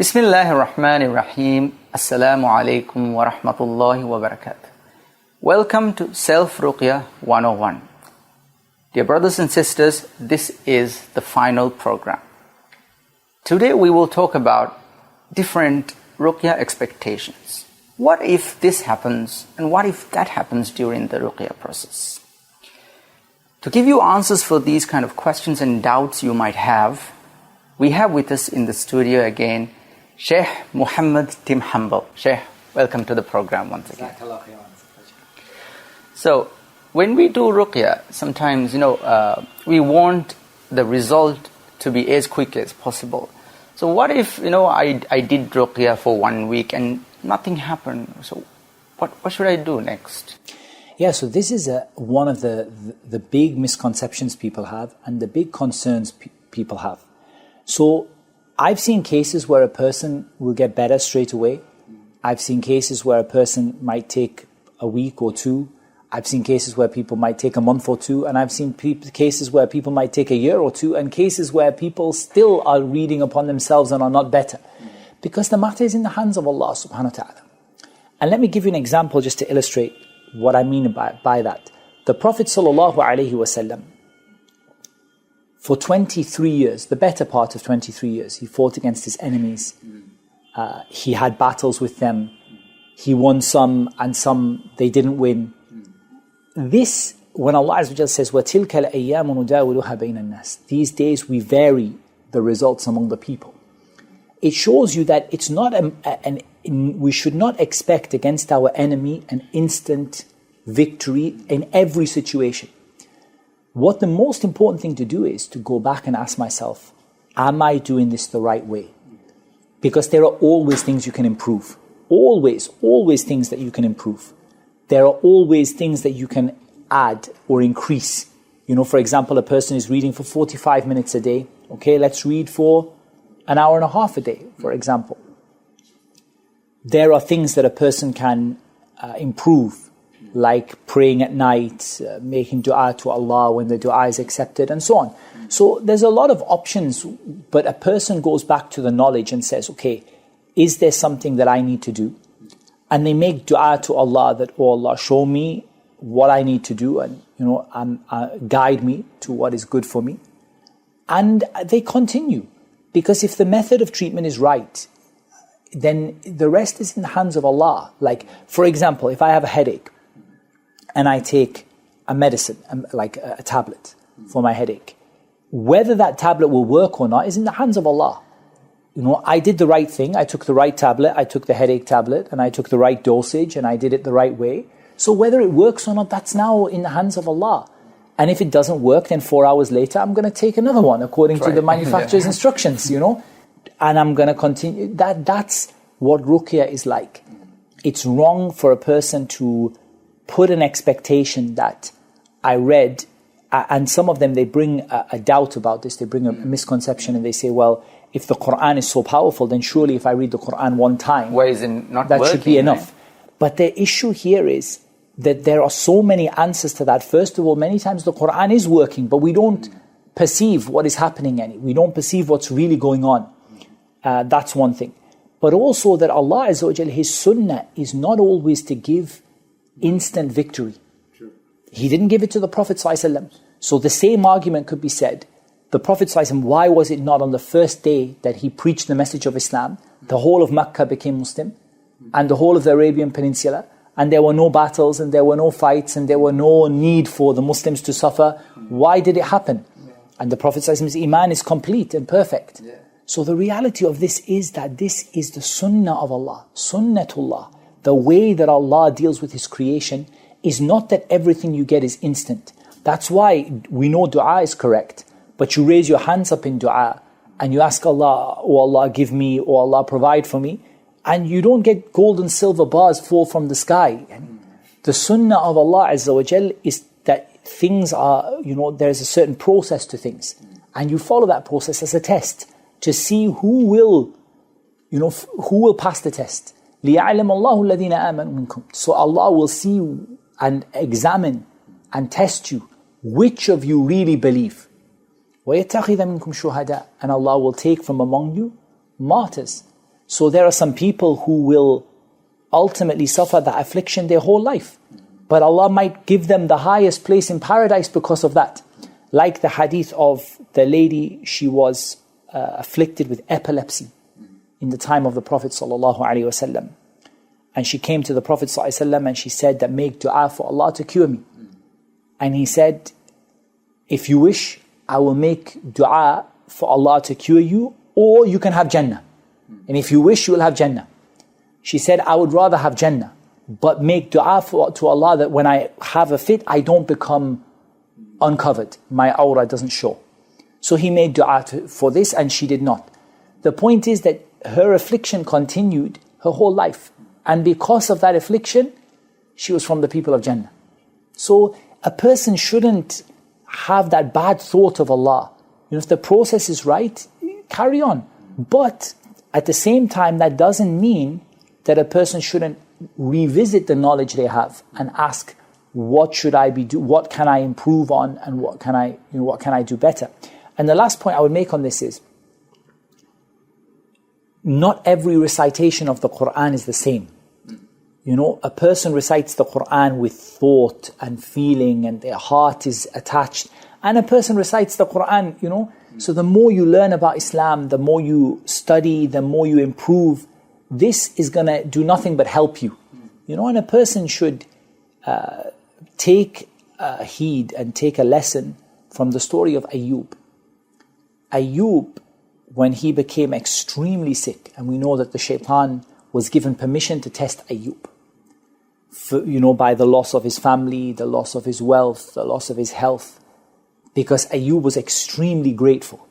Bismillahir Rahmanir Rahim. Assalamu alaikum wa rahmatullahi wa barakatuh. Welcome to Self Ruqyah 101. Dear brothers and sisters, this is the final program. Today we will talk about different Ruqyah expectations. What if this happens and what if that happens during the Ruqyah process? To give you answers for these kind of questions and doubts you might have, we have with us in the studio again Sheikh Muhammad Tim Humble. Sheikh, welcome to the program once again. So, when we do Ruqyah, sometimes, we want the result to be as quick as possible. So what if, I did Ruqyah for 1 week and nothing happened? So what should I do next? Yeah, so this is one of the big misconceptions people have and the big concerns people have. So I've seen cases where a person will get better straight away. I've seen cases where a person might take a week or two. I've seen cases where people might take a month or two. And I've seen cases where people might take a year or two. And cases where people still are reading upon themselves and are not better. Because the matter is in the hands of Allah subhanahu wa ta'ala. And let me give you an example just to illustrate what I mean by that. The Prophet sallallahu alaihi wasallam, for 23 years, the better part of 23 years, he fought against his enemies. He had battles with them. He won some and some they didn't win. This, when Allah Azza wa Jalla says, وَتِلْكَ الْأَيَّامُ نُدَاوِلُهَا بَيْنَ النَّاسِ, these days we vary the results among the people. It shows you that it's not we should not expect against our enemy an instant victory in every situation. What the most important thing to do is to go back and ask myself, am I doing this the right way? Because there are always things you can improve. Always things that you can improve. There are always things that you can add or increase. For example, a person is reading for 45 minutes a day. Okay, let's read for an hour and a half a day, for example. There are things that a person can improve, like praying at night, making dua to Allah when the dua is accepted, and so on. So there's a lot of options, but a person goes back to the knowledge and says, okay, is there something that I need to do? And they make dua to Allah that, oh Allah, show me what I need to do and, guide me to what is good for me. And they continue. Because if the method of treatment is right, then the rest is in the hands of Allah. Like, for example, if I have a headache and I take a medicine, like a tablet for my headache, whether that tablet will work or not is in the hands of Allah. I did the right thing. I took the right tablet. I took the headache tablet and I took the right dosage and I did it the right way. So whether it works or not, that's now in the hands of Allah. And if it doesn't work, then 4 hours later, I'm going to take another one according to the manufacturer's instructions, And I'm going to continue. That's what Ruqyah is like. It's wrong for a person to put an expectation that I read, and some of them, they bring a doubt about this. They bring a misconception and they say, well, if the Quran is so powerful, then surely if I read the Quran one time, why is it not that working, should be enough. Right? But the issue here is that there are so many answers to that. First of all, many times the Quran is working, but we don't perceive what is happening. We don't perceive what's really going on. That's one thing. But also that Allah Azza wa Jalla, His Sunnah is not always to give instant victory. True. He didn't give it to the Prophet ﷺ. So the same argument could be said. The Prophet ﷺ, why was it not on the first day that he preached the message of Islam, the whole of Makkah became Muslim, and the whole of the Arabian Peninsula, and there were no battles, and there were no fights, and there were no need for the Muslims to suffer? Why did it happen? And the Prophet ﷺ's Iman is complete and perfect. So the reality of this is that this is the Sunnah of Allah, Sunnatullah. The way that Allah deals with His creation is not that everything you get is instant. That's why we know dua is correct. But you raise your hands up in dua and you ask Allah, oh Allah give me, oh Allah provide for me. And you don't get gold and silver bars fall from the sky. The Sunnah of Allah Azza wa Jal is that things are, there's a certain process to things. And you follow that process as a test to see who will pass the test. لِيَعْلَمَ اللَّهُ الَّذِينَ آمَنُوا مِنْكُمْ. So Allah will see and examine and test you which of you really believe. وَيَتَّخِذَ مِنْكُمْ شُهَدَاءَ. And Allah will take from among you martyrs. So there are some people who will ultimately suffer that affliction their whole life. But Allah might give them the highest place in paradise because of that. Like the hadith of the lady, she was afflicted with epilepsy in the time of the Prophet ﷺ. And she came to the Prophet ﷺ and she said that, make dua for Allah to cure me. And he said, if you wish, I will make dua for Allah to cure you, or you can have Jannah. And if you wish, you will have Jannah. She said, I would rather have Jannah, but make dua to Allah that when I have a fit, I don't become uncovered. My aura doesn't show. So he made dua for this and she did not. The point is that her affliction continued her whole life. And because of that affliction, she was from the people of Jannah. So a person shouldn't have that bad thought of Allah. If the process is right, carry on. But at the same time, that doesn't mean that a person shouldn't revisit the knowledge they have and ask, what should I be do? What can I improve on, and what can I do better? And the last point I would make on this is, not every recitation of the Quran is the same. A person recites the Quran with thought and feeling, and their heart is attached. And a person recites the Quran, So the more you learn about Islam, the more you study, the more you improve. This is going to do nothing but help you. And a person should take heed and take a lesson from the story of Ayyub. Ayyub, when he became extremely sick, and we know that the shaitan was given permission to test Ayyub, by the loss of his family, the loss of his wealth, the loss of his health, because Ayyub was extremely grateful.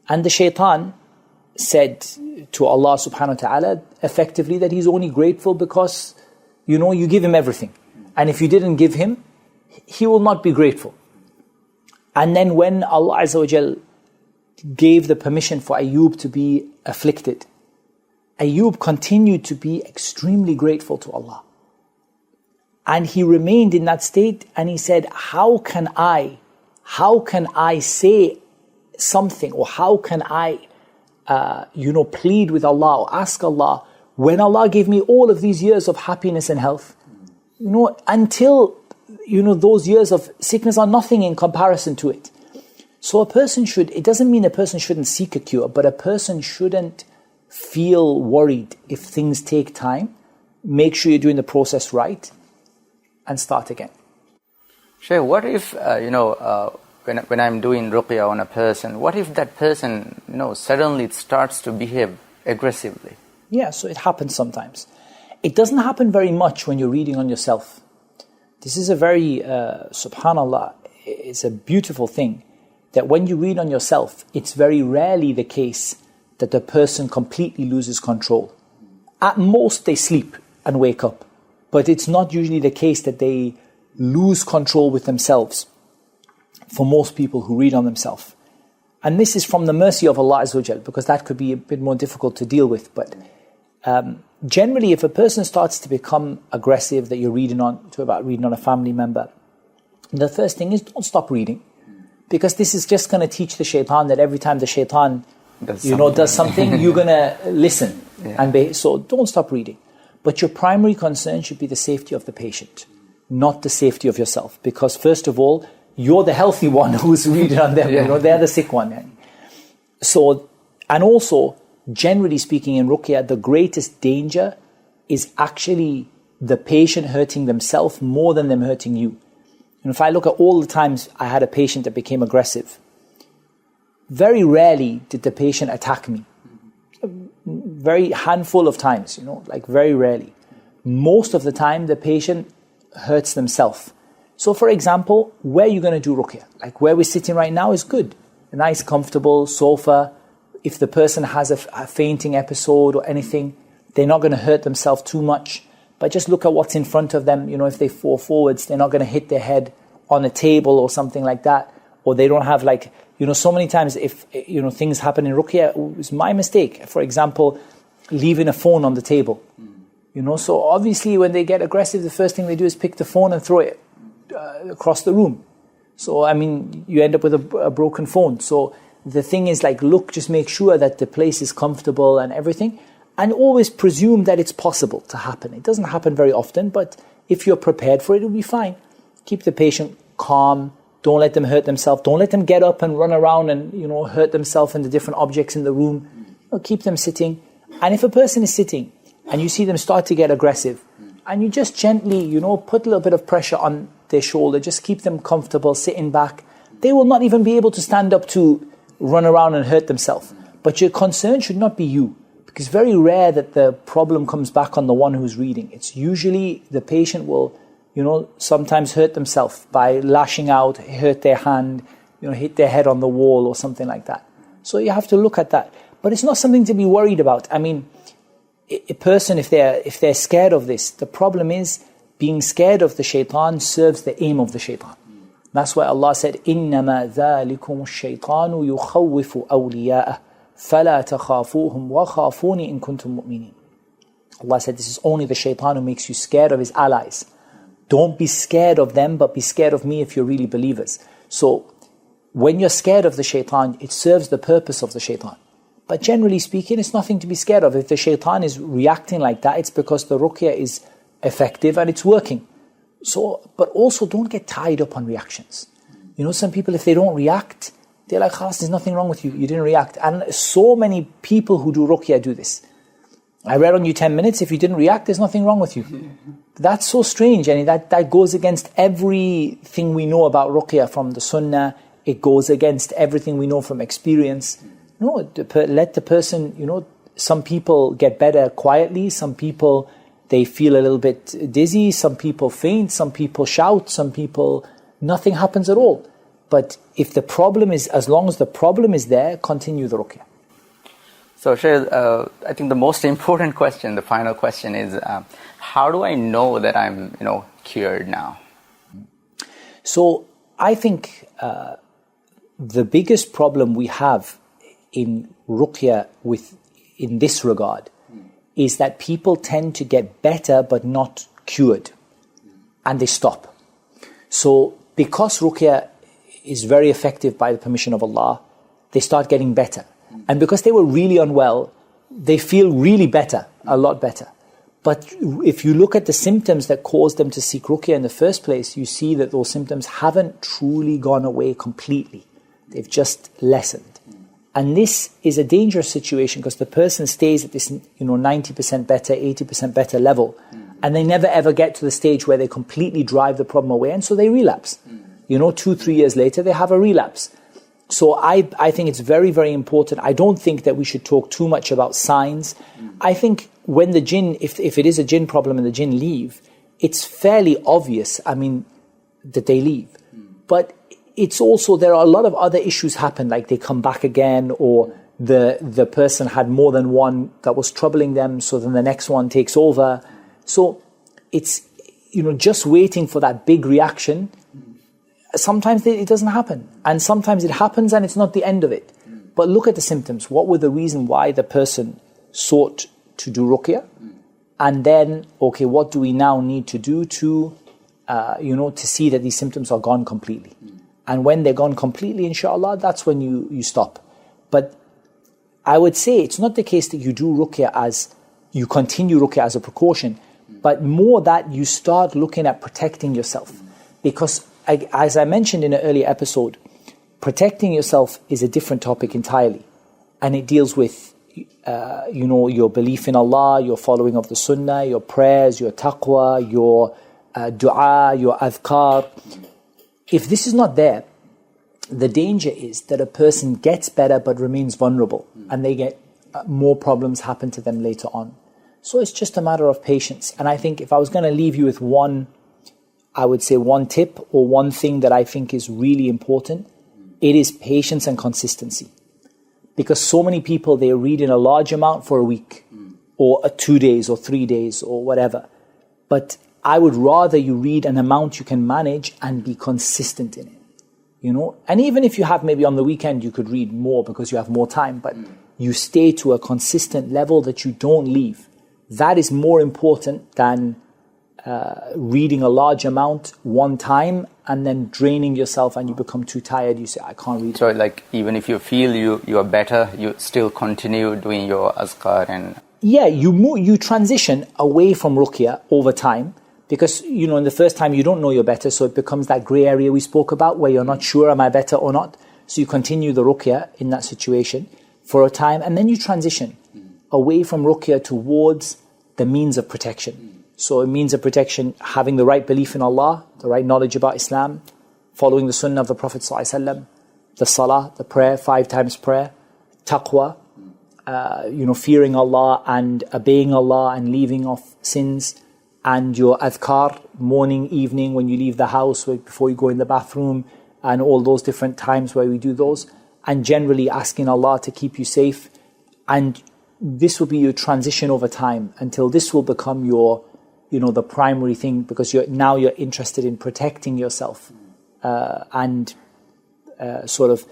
And the shaitan said to Allah subhanahu wa ta'ala effectively that he's only grateful because, you give him everything. And if you didn't give him, he will not be grateful. And then when Allah Azza wa Jal gave the permission for Ayyub to be afflicted, Ayyub continued to be extremely grateful to Allah. And he remained in that state, and he said, how can I say something, or how can I plead with Allah or ask Allah when Allah gave me all of these years of happiness and health? Until those years of sickness are nothing in comparison to it. So a person it doesn't mean a person shouldn't seek a cure, but a person shouldn't feel worried if things take time. Make sure you're doing the process right and start again. Sheikh, what if, when I'm doing Ruqyah on a person, what if that person, suddenly starts to behave aggressively? Yeah, so it happens sometimes. It doesn't happen very much when you're reading on yourself. This is a very, subhanAllah, it's a beautiful thing that when you read on yourself, it's very rarely the case that the person completely loses control. At most, they sleep and wake up. But it's not usually the case that they lose control with themselves for most people who read on themselves. And this is from the mercy of Allah Azza wa Jal, because that could be a bit more difficult to deal with. But generally, if a person starts to become aggressive, that you're reading on a family member, the first thing is don't stop reading. Because this is just going to teach the shaitan that every time the shaitan does something, you're going to listen. Yeah. So don't stop reading. But your primary concern should be the safety of the patient, not the safety of yourself. Because first of all, you're the healthy one who's reading on them. They're the sick one. So, and also, generally speaking in Ruqyah, the greatest danger is actually the patient hurting themselves more than them hurting you. And if I look at all the times I had a patient that became aggressive, very rarely did the patient attack me. Very handful of times, very rarely. Most of the time, the patient hurts themselves. So for example, where you're going to do Ruqyah, like where we're sitting right now is good. A nice, comfortable sofa. If the person has a fainting episode or anything, they're not going to hurt themselves too much. But just look at what's in front of them. If they fall forwards, they're not going to hit their head on a table or something like that. Or they don't have so many times if, things happen in Ruqyah, it's my mistake. For example, leaving a phone on the table. So obviously when they get aggressive, the first thing they do is pick the phone and throw it across the room. So, you end up with a broken phone. So the thing is just make sure that the place is comfortable and everything. And always presume that it's possible to happen. It doesn't happen very often, but if you're prepared for it, it'll be fine. Keep the patient calm. Don't let them hurt themselves. Don't let them get up and run around and, hurt themselves in the different objects in the room. Keep them sitting. And if a person is sitting and you see them start to get aggressive, and you just gently, put a little bit of pressure on their shoulder, just keep them comfortable, sitting back, they will not even be able to stand up to run around and hurt themselves. But your concern should not be you, because it's very rare that the problem comes back on the one who's reading. It's usually the patient will, sometimes hurt themselves by lashing out, hurt their hand, hit their head on the wall or something like that. So you have to look at that. But it's not something to be worried about. I mean, a person, if they're scared of this, the problem is being scared of the shaitan serves the aim of the shaitan. That's why Allah said, إِنَّمَا ذَلِكُمُ الشَّيْطَانُ يُخَوِّفُ أَوْلِيَاءَهُ فَلَا تَخَافُوهُمْ وَخَافُونِ إِن كُنتُم مُؤْمِنِينَ. Allah said, this is only the shaitan who makes you scared of his allies. Don't be scared of them, but be scared of me if you're really believers. So when you're scared of the shaitan, it serves the purpose of the shaitan. But generally speaking, it's nothing to be scared of. If the shaitan is reacting like that, it's because the ruqyah is effective and it's working. So, but also don't get tied up on reactions. Some people, if they don't react, they're like, "Khalas, there's nothing wrong with you. You didn't react." And so many people who do ruqyah do this. I read on you 10 minutes. If you didn't react, there's nothing wrong with you. That's so strange. And that goes against everything we know about ruqyah from the sunnah. It goes against everything we know from experience. No, let the person, some people get better quietly. Some people, they feel a little bit dizzy. Some people faint. Some people shout. Some people, nothing happens at all. But if the problem is, as long as the problem is there, continue the ruqyah. So, Shaykh, I think the most important question, the final question is, how do I know that I'm, cured now? So, I think the biggest problem we have in ruqyah in this regard is that people tend to get better but not cured, and they stop. So, because ruqyah is very effective by the permission of Allah, they start getting better. And because they were really unwell, they feel really better, a lot better. But if you look at the symptoms that caused them to seek ruqyah in the first place, you see that those symptoms haven't truly gone away completely. They've just lessened. And this is a dangerous situation because the person stays at this 90% better, 80% better level, and they never ever get to the stage where they completely drive the problem away, and so they relapse. 2-3 years later, they have a relapse. So I think it's very, very important. I don't think that we should talk too much about signs. I think when the jinn, if it is a jinn problem and the jinn leave, it's fairly obvious, that they leave. But it's also, there are a lot of other issues happen, like they come back again, or the person had more than one that was troubling them, so then the next one takes over. So it's, just waiting for that big reaction. Sometimes it doesn't happen, and sometimes it happens and it's not the end of it. But look at the symptoms. What were the reason why the person sought to do ruqyah? And then, okay, what do we now need to do to see that these symptoms are gone completely? And when they're gone completely, inshallah, that's when you stop. But I would say it's not the case that you do ruqyah you continue ruqyah as a precaution, but more that you start looking at protecting yourself. Because as I mentioned in an earlier episode, protecting yourself is a different topic entirely. And it deals with, your belief in Allah, your following of the sunnah, your prayers, your taqwa, your dua, your adhkar. If this is not there, the danger is that a person gets better but remains vulnerable, and they get more problems happen to them later on. So it's just a matter of patience. And I think if I was going to leave you with one tip or one thing that I think is really important, it is patience and consistency. Because so many people, they read in a large amount for a week, or 2 days, or 3 days, or whatever. But I would rather you read an amount you can manage and be consistent in it. And even if you have, maybe on the weekend you could read more because you have more time, but you stay to a consistent level that you don't leave. That is more important than reading a large amount one time and then draining yourself and you become too tired. You say, I can't read. So even if you feel you are better, you still continue doing your azkar and... you transition away from Ruqyah over time, because, in the first time you don't know you're better, so it becomes that grey area we spoke about where you're not sure, am I better or not? So you continue the Ruqyah in that situation for a time, and then you transition away from Ruqyah towards the means of protection. So a means of protection, having the right belief in Allah, the right knowledge about Islam, following the sunnah of the Prophet ﷺ, the salah, the prayer, 5 times prayer, taqwa, fearing Allah and obeying Allah and leaving off sins, and your adhkar, morning, evening, when you leave the house, before you go in the bathroom, and all those different times where we do those, and generally asking Allah to keep you safe. And this will be your transition over time until this will become your, the primary thing, because you're interested in protecting yourself and sort of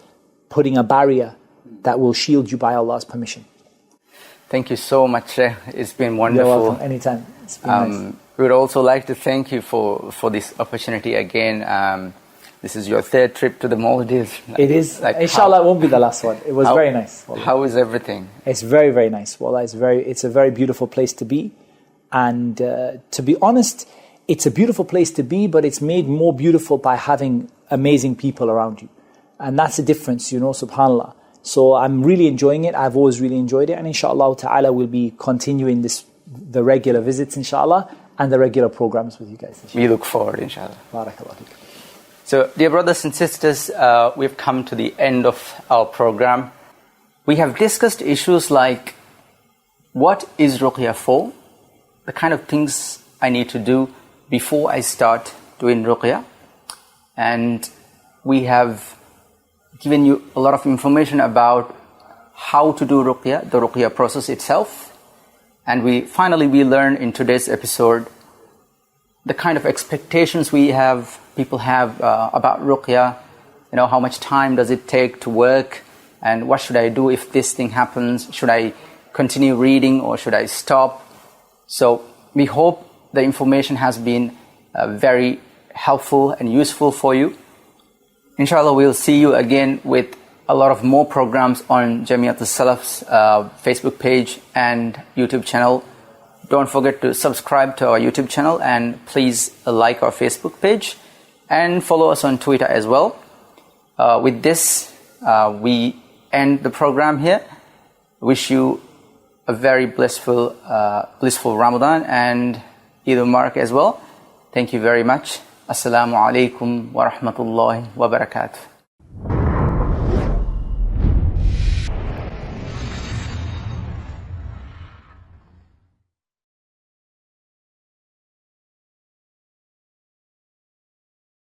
putting a barrier that will shield you by Allah's permission. Thank you so much, Sheikh. It's been wonderful. You're welcome. Anytime. It's been nice. We would also like to thank you for this opportunity again. This is your 3rd trip to the Maldives. It is. Inshallah, it won't be the last one. It was very nice. Wallah. How is everything? It's very, very nice. Wallah, it's a very beautiful place to be. And to be honest, it's a beautiful place to be, but it's made more beautiful by having amazing people around you. And that's the difference, subhanAllah. So I'm really enjoying it. I've always really enjoyed it. And inshallah ta'ala, we'll be continuing the regular visits, inshallah, and the regular programs with you guys. Inshallah. We look forward, inshallah. Barakallah. So, dear brothers and sisters, we've come to the end of our program. We have discussed issues like, what is Ruqyah for? The kind of things I need to do before I start doing Ruqyah. And we have given you a lot of information about how to do Ruqyah, the Ruqyah process itself. And we learn in today's episode the kind of expectations people have about Ruqyah. How much time does it take to work, and what should I do if this thing happens? Should I continue reading or should I stop? So we hope the information has been very helpful and useful for you. Inshallah, we'll see you again with a lot of more programs on Jamiyyath Salaf's Facebook page and YouTube channel. Don't forget to subscribe to our YouTube channel, and please like our Facebook page and follow us on Twitter as well. With this, we end the program here. Wish you a very blissful Ramadan and Eid al-Mubarak as well. Thank you very much. Assalamu alaikum wa rahmatullahi wa barakatuh.